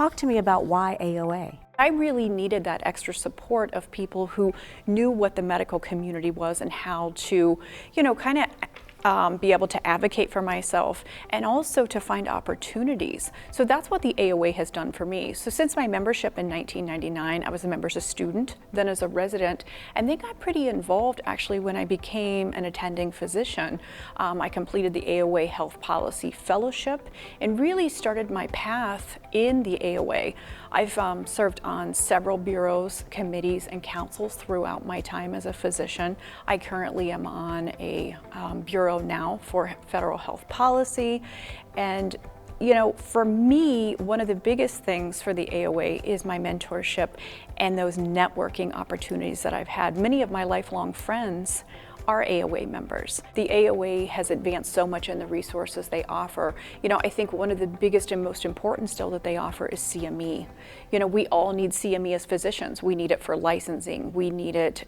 talk to me about why AOA? I really needed that extra support of people who knew what the medical community was and how to, kind of be able to advocate for myself and also to find opportunities. So that's what the AOA has done for me. So since my membership in 1999, I was a member as a student, then as a resident, and they got pretty involved actually when I became an attending physician. I completed the AOA Health Policy Fellowship and really started my path in the AOA. I've served on several bureaus, committees, and councils throughout my time as a physician. I currently am on a bureau now for federal health policy. And for me, one of the biggest things for the AOA is my mentorship and those networking opportunities that I've had. Many of my lifelong friends are AOA members. The AOA has advanced so much in the resources they offer. I think one of the biggest and most important still that they offer is CME. We all need CME as physicians. We need it for licensing. We need it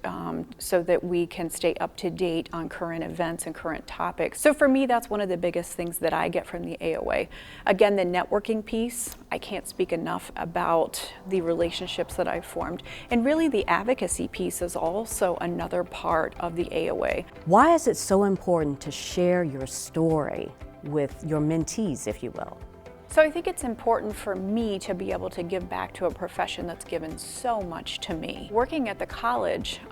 so that we can stay up to date on current events and current topics. So for me, that's one of the biggest things that I get from the AOA. Again, the networking piece, I can't speak enough about the relationships that I've formed. And really the advocacy piece is also another part of the AOA. Why is it so important to share your story with your mentees, if you will? So I think it's important for me to be able to give back to a profession that's given so much to me. Working at the college,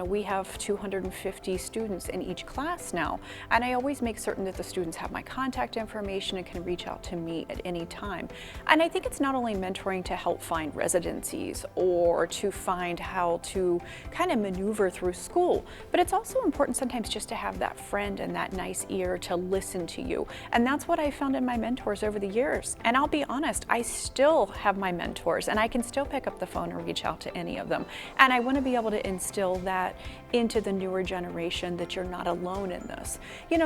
we have 250 students in each class now, and I always make certain that the students have my contact information and can reach out to me at any time. And I think it's not only mentoring to help find residencies or to find how to kind of maneuver through school, but it's also important sometimes just to have that friend and that nice ear to listen to you. And that's what I found in my mentors over the years. And I'll be honest, I still have my mentors and I can still pick up the phone and reach out to any of them. And I want to be able to instill that into the newer generation, that you're not alone in this.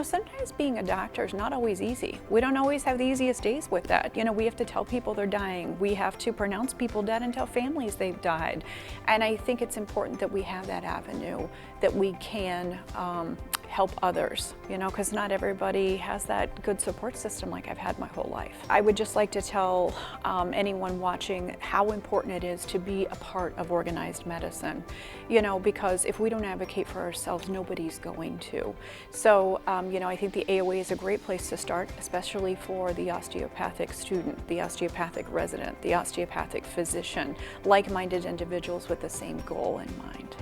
Sometimes being a doctor is not always easy. We don't always have the easiest days with that. We have to tell people they're dying. We have to pronounce people dead and tell families they've died. And I think it's important that we have that avenue, that we can help others, because not everybody has that good support system like I've had my whole life. I would just like to tell anyone watching how important it is to be a part of organized medicine, because if we don't advocate for ourselves, nobody's going to. So, I think the AOA is a great place to start, especially for the osteopathic student, the osteopathic resident, the osteopathic physician, like-minded individuals with the same goal in mind.